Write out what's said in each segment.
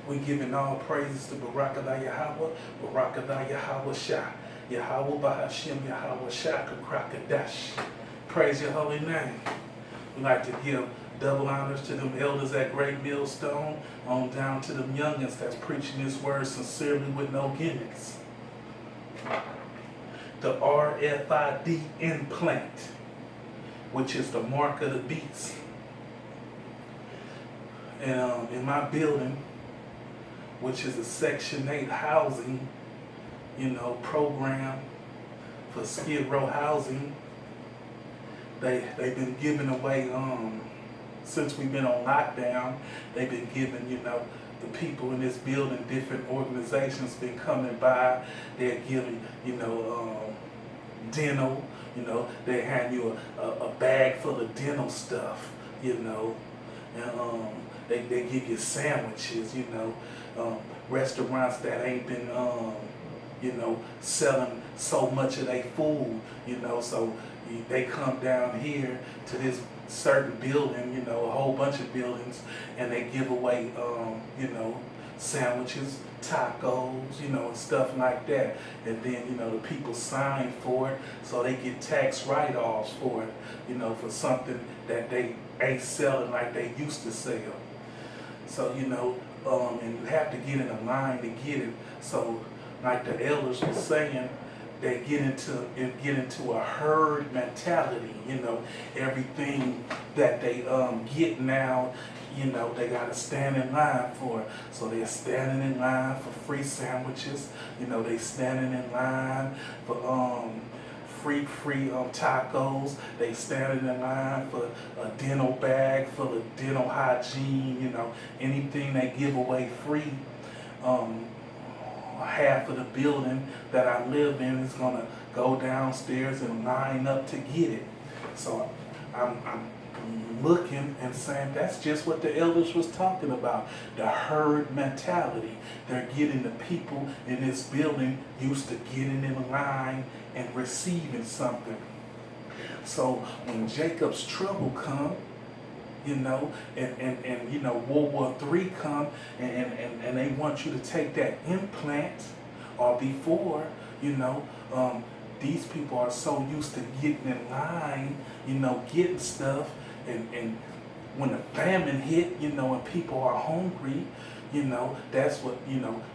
We giving all praises to Barakatah Yahweh, Barakatah Yahweh Shah, Yahweh Bahashim, Yahweh Shah, Kakrakadash. Praise your holy name. We like to give double honors to them elders at Great Millstone, on down to them youngins that's preaching this word sincerely with no gimmicks. The RFID implant, which is the mark of the beast. And in my building, which is a Section 8 housing, program for Skid Row housing, they've been giving away, since we've been on lockdown, they've been giving, the people in this building, different organizations been coming by, they're giving, dental, they hand you a bag full of dental stuff, and they give you sandwiches, restaurants that ain't been, selling so much of their food, so they come down here to this certain building, a whole bunch of buildings, and they give away, sandwiches, tacos, and stuff like that. And then, the people sign for it, so they get tax write-offs for it, for something that they ain't selling like they used to sell. So, and you have to get in a line to get it. So, like the elders were saying, they get into a herd mentality, everything that they get now, they gotta stand in line for it. So they're standing in line for free sandwiches, they standing in line for free tacos, they standing in line for a dental bag full of dental hygiene, anything they give away free. Half of the building that I live in is gonna go downstairs and line up to get it. So I'm looking and saying that's just what the elders was talking about, the herd mentality. They're getting the people in this building used to getting in line and receiving something. So when Jacob's trouble come, and World War III come, and they want you to take that implant, or before, these people are so used to getting in line, getting stuff, and when the famine hit, and people are hungry, that's what,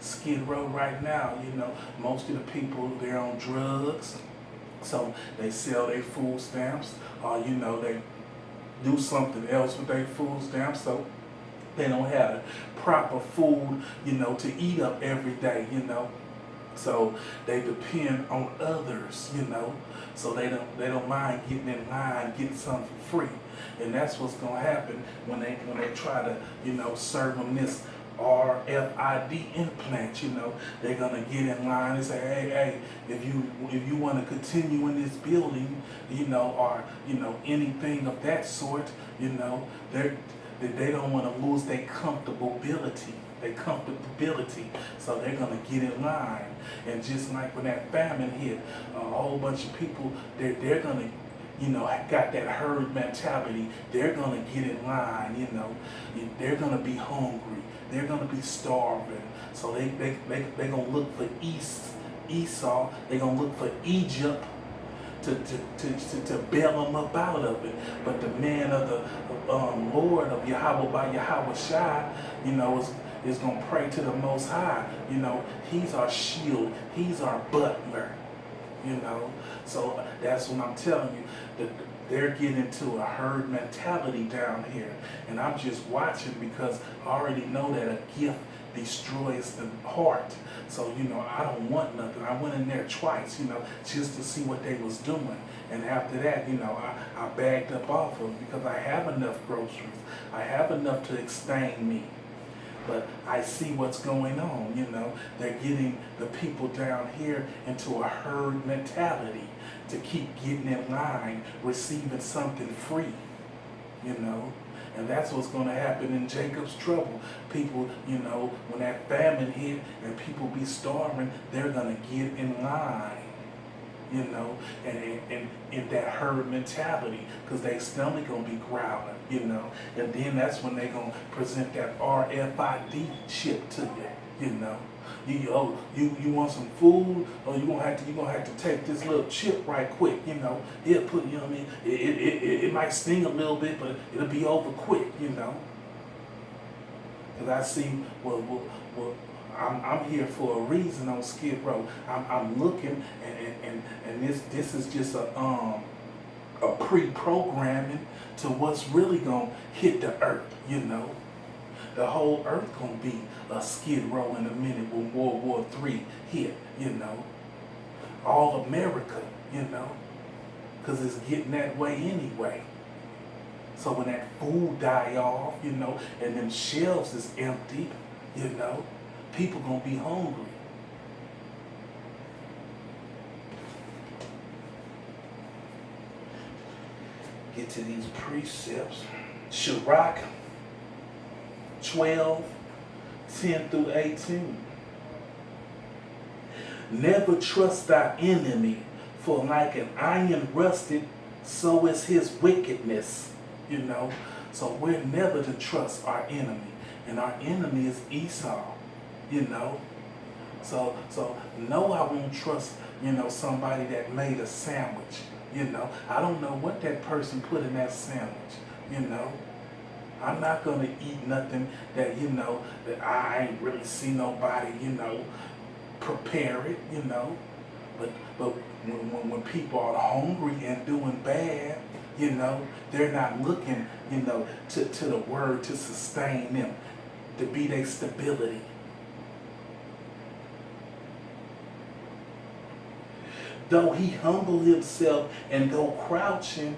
Skid Row right now, most of the people, they're on drugs, so they sell their food stamps, or, they do something else with their food stamps, so they don't have proper food, to eat up every day, So they depend on others, So they don't mind getting in line, getting something for free. And that's what's gonna happen when they try to, serve them this RFID implant, they're gonna get in line and say, hey, if you want to continue in this building, or anything of that sort, they don't want to lose their comfortability. So they're gonna get in line. And just like when that famine hit, a whole bunch of people, they're gonna, got that herd mentality. They're gonna get in line, they're gonna be hungry. They're gonna be starving. So they gonna look for Esau. They're gonna look for Egypt to bail them up out of it. But the man of the Lord of Yahweh by Yahweh Shai, is gonna pray to the Most High. He's our shield. He's our butler. So that's what I'm telling you. That they're getting into a herd mentality down here, and I'm just watching because I already know that a gift destroys the heart. So, I don't want nothing. I went in there twice, just to see what they was doing. And after that, I bagged up off of it because I have enough groceries. I have enough to sustain me. But I see what's going on, They're getting the people down here into a herd mentality to keep getting in line, receiving something free, And that's what's going to happen in Jacob's trouble. People, when that famine hit and people be starving, they're going to get in line, you know, and that herd mentality, because they stomach gonna be growling, you know, and then that's when they gonna present that RFID chip to you, you know. You want some food, or you gonna have to take this little chip right quick, you know. It'll put, you know what I mean. It might sting a little bit, but it'll be over quick, you know. Cause I see, well, I'm here for a reason on Skid Row. I'm looking, and this is just a pre-programming to what's really gonna hit the earth, you know. The whole earth gonna be a Skid Row in a minute when World War III hit, you know. All America, you know, because it's getting that way anyway. So when that food die off, you know, and them shelves is empty, you know, people gonna be hungry. Get to these precepts. Sirach 12:10-18. Never trust thy enemy, for like an iron rusted, so is his wickedness. You know, so we're never to trust our enemy, and our enemy is Esau. You know, so no, I won't trust, you know, somebody that made a sandwich. You know, I don't know what that person put in that sandwich. You know, I'm not gonna eat nothing that, you know, that I ain't really see nobody, you know, prepare it. You know, but when people are hungry and doing bad, you know, they're not looking, you know, to the word to sustain them, to be their stability. Though he humble himself and go crouching,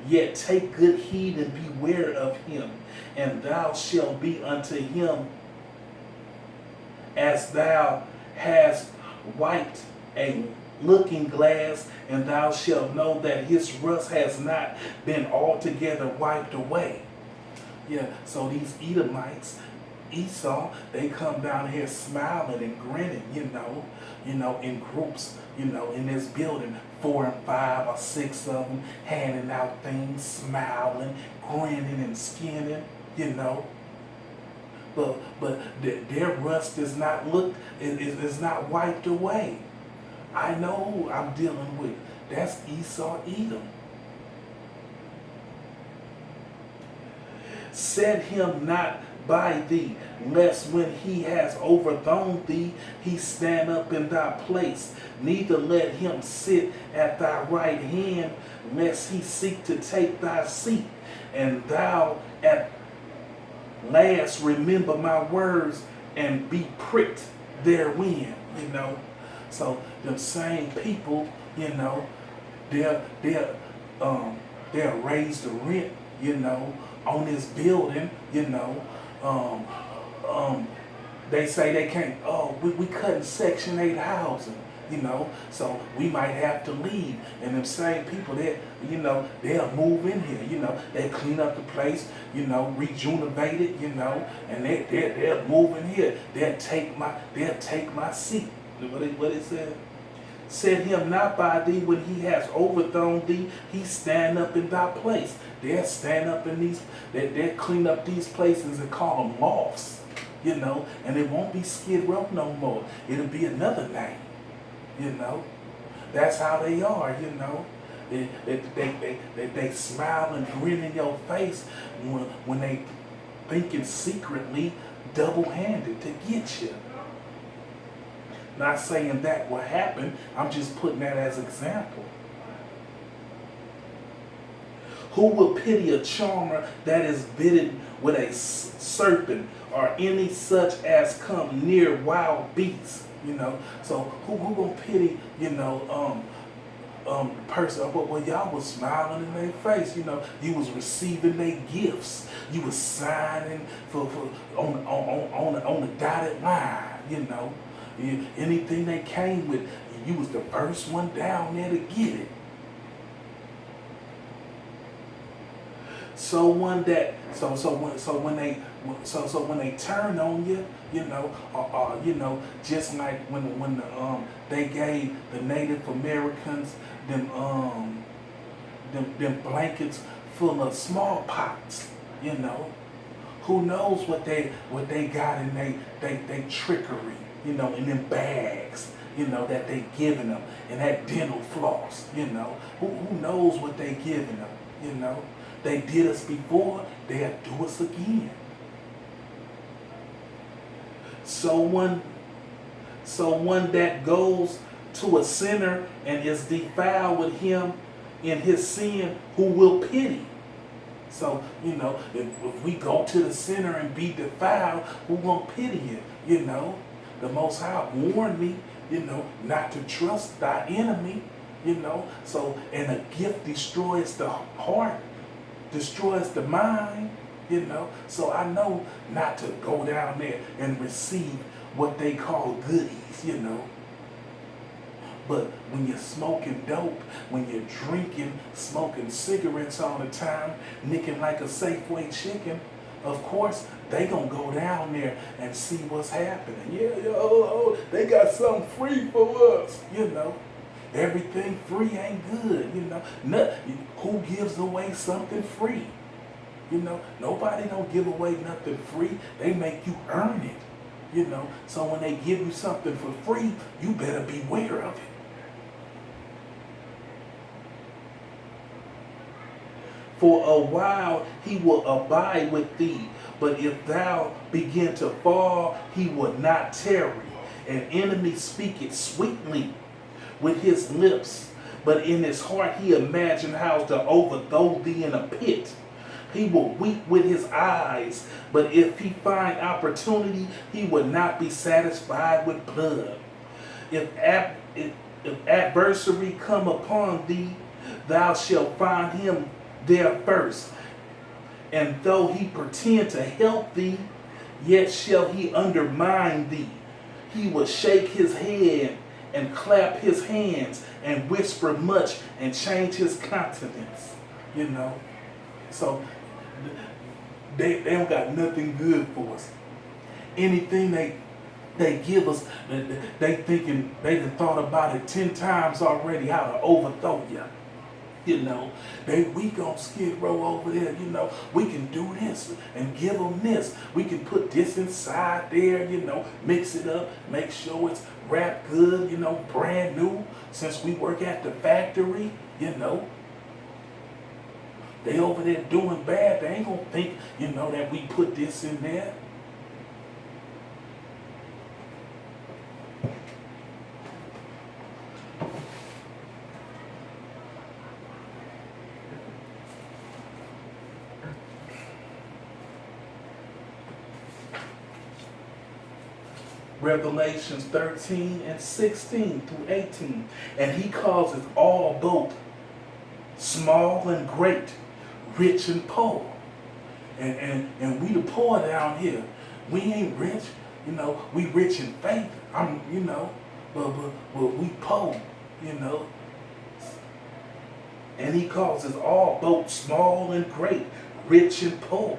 yet take good heed and beware of him, and thou shalt be unto him as thou hast wiped a looking glass, and thou shalt know that his rust has not been altogether wiped away. Yeah, so these Edomites, Esau, they come down here smiling and grinning, you know, in groups, you know, in this building, 4 and 5 or 6 of them, handing out things, smiling, grinning and skinning, you know. But their rust is not is not wiped away. I know who I'm dealing with. That's Esau, Edom. Set him not by thee, lest when he has overthrown thee, he stand up in thy place. Neither let him sit at thy right hand, lest he seek to take thy seat. And thou at last remember my words and be pricked therein, you know. So them same people, you know, they'll raise the rent, you know, on this building, you know. They say they can't, we cutting Section 8 housing, you know, so we might have to leave. And them same people that, you know, they'll move in here, you know, they clean up the place, you know, rejuvenate it, you know, and they'll move in here. They'll take my seat. What it said? Set him not by thee when he has overthrown thee, he stand up in thy place. They'll stand up in these, they'll clean up these places and call them lofts, you know, and it won't be Skid Row no more. It'll be another name, you know. That's how they are, you know. They smile and grin in your face when they thinking secretly double-handed to get you. Not saying that will happen, I'm just putting that as example. Who will pity a charmer that is bitten with a serpent, or any such as come near wild beasts? You know, so who gonna pity, you know, person? Well, y'all was smiling in their face, you know. You was receiving their gifts. You was signing for on the dotted line, you know. Anything they came with, you was the first one down there to get it. So one that so when they turn on you, just like when they gave the Native Americans them blankets full of smallpox, who knows what they got in they trickery, in them bags, that they giving them, and that dental floss, who knows what they giving them, They did us before, they'll do us again. So one that goes to a sinner and is defiled with him in his sin, who will pity? So, if we go to the sinner and be defiled, who won't pity you? The Most High warned me, not to trust thy enemy, So, and a gift destroys the heart, destroys the mind, So I know not to go down there and receive what they call goodies, But when you're smoking dope, when you're drinking, smoking cigarettes all the time, nicking like a Safeway chicken, of course, they gonna go down there and see what's happening. They got something free for us, Everything free ain't good, Who gives away something free? Nobody don't give away nothing free. They make you earn it, So when they give you something for free, you better beware of it. For a while he will abide with thee, but if thou begin to fall, he will not tarry. An enemy speaketh sweetly with his lips, but in his heart he imagined how to overthrow thee in a pit. He will weep with his eyes, but if he find opportunity, he will not be satisfied with blood. If adversary come upon thee, thou shalt find him there first. And though he pretend to help thee, yet shall he undermine thee. He will shake his head and clap his hands and whisper much and change his countenance. So they don't got nothing good for us. Anything they give us, they thinking they done thought about it 10 times already how to overthrow you. We gon' skid row over there, we can do this and give them this. We can put this inside there, mix it up, make sure it's wrapped good, brand new, since we work at the factory, They over there doing bad, they ain't gonna think, that we put this in there. Revelations 13 and 16 through 18. And he causes all both small and great, rich and poor. And we the poor down here. We ain't rich, we rich in faith. But we poor, And he causes all both small and great, rich and poor,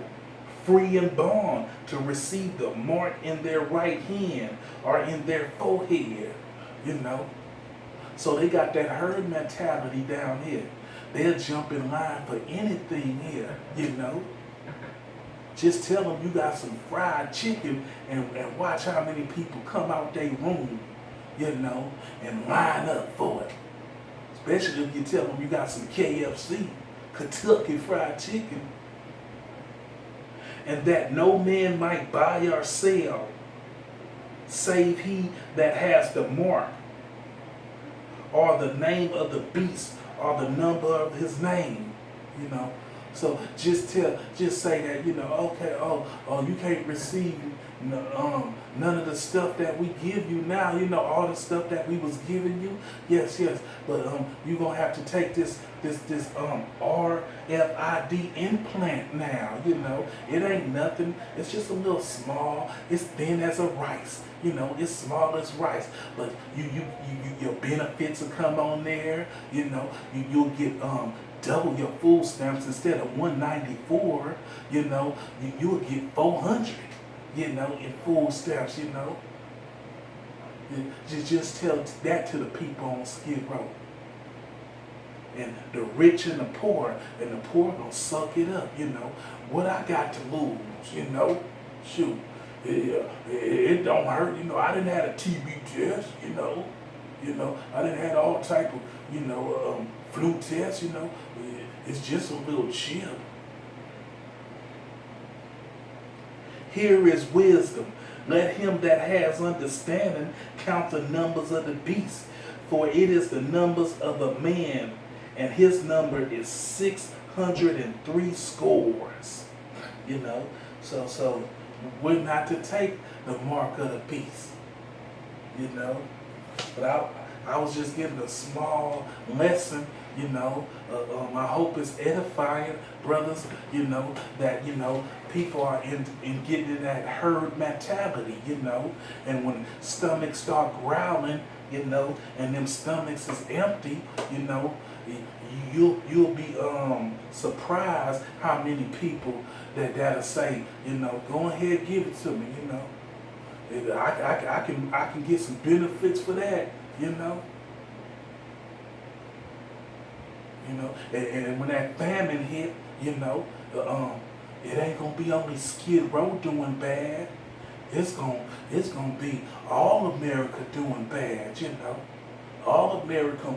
free and bond, to receive the mark in their right hand or in their forehead, So they got that herd mentality down here. They'll jump in line for anything here, Just tell them you got some fried chicken and watch how many people come out their room, and line up for it. Especially if you tell them you got some KFC, Kentucky Fried Chicken. And that no man might buy or sell, save he that has the mark, or the name of the beast, or the number of his name, So just say that, okay, you can't receive none of the stuff that we give you now, all the stuff that we was giving you. Yes, but you're gonna have to take this RFID implant now, It ain't nothing. It's just a little small. It's thin as a rice, it's small as rice. But your benefits will come on there, you'll get double your food stamps instead of 194, you know, you'll get 400, you know, in food stamps, you know. You just tell that to the people on Skid Row. And the rich and the poor gonna suck it up, you know. What I got to lose, you know? Shoot, it don't hurt, you know. I didn't have a TB test, you know. I didn't have all type of, you know, flu tests, you know. It's just a little chip. Here is wisdom. Let him that has understanding count the numbers of the beast, for it is the numbers of a man, and his number is 603 scores. You know, so we're not to take the mark of the beast. You know, but I was just giving a small lesson. You know, I hope it's edifying, brothers. You know that people are in getting in that herd mentality. You know, and when stomachs start growling, you know, and them stomachs is empty, you know, you'll be surprised how many people that'll say, you know, go ahead, give it to me, you know. I can get some benefits for that, you know. You know, and when that famine hit, you know, it ain't gonna be only Skid Row doing bad. It's gonna be all America doing bad, you know. All America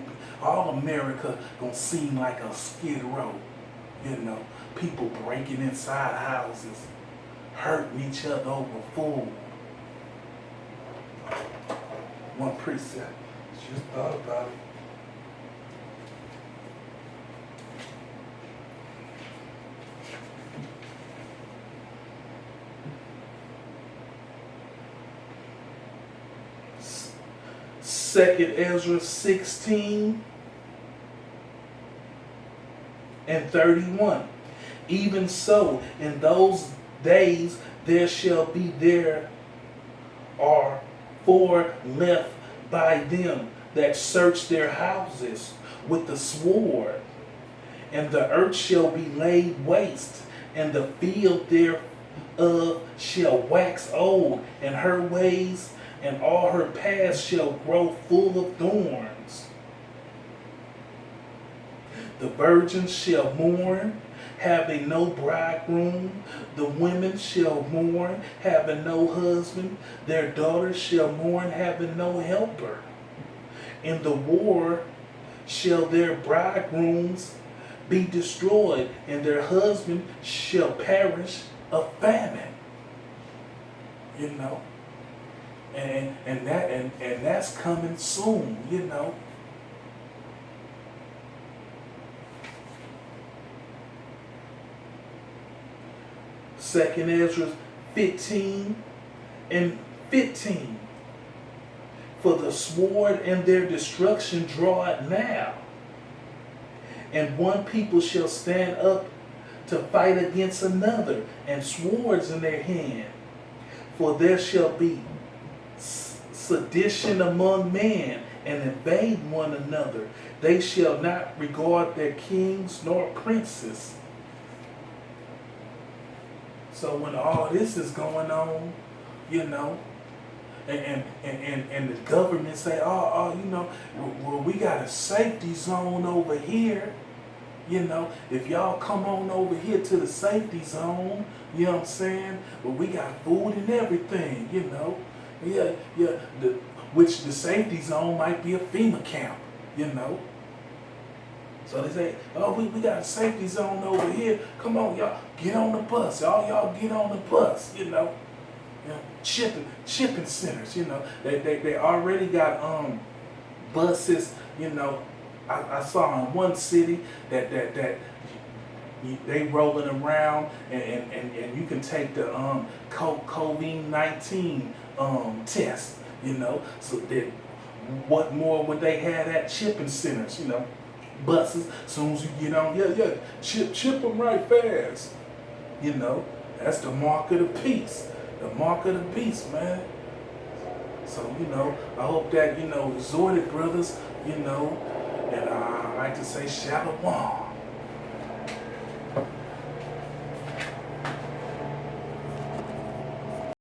gonna seem like a Skid Row, you know. People breaking inside houses, hurting each other over food. One precept, just thought about it. Second Ezra 16 and 31. Even so, in those days there shall be there are 4 left by them that search their houses with the sword, and the earth shall be laid waste, and the field thereof shall wax old, and her ways and all her paths shall grow full of thorns. The virgins shall mourn, having no bridegroom. The women shall mourn, having no husband. Their daughters shall mourn, having no helper. In the war shall their bridegrooms be destroyed, and their husband shall perish of famine. You know. And that's coming soon, you know. Second Ezra 15 and 15. For the sword and their destruction draweth now, and one people shall stand up to fight against another, and swords in their hand. For there shall be sedition among men, and invade one another. They shall not regard their kings nor princes. So when all this is going on, you know, and the government say, you know, well, we got a safety zone over here. You know, if y'all come on over here to the safety zone, you know what I'm saying? Well, we got food and everything, you know. Yeah, which the safety zone might be a FEMA camp, you know. So they say, oh, we got a safety zone over here. Come on, y'all, get on the bus. Y'all get on the bus, you know. Shipping centers, you know. They already got buses, you know. I saw in one city that they rolling around and you can take the COVID-19 test, you know. So that what more would they have at shipping centers, you know? Buses, as soon as you get on, ship them right fast, you know. That's the mark of the beast, man. So, you know, I hope that, you know, exhorted brothers, you know, and I like to say shalom.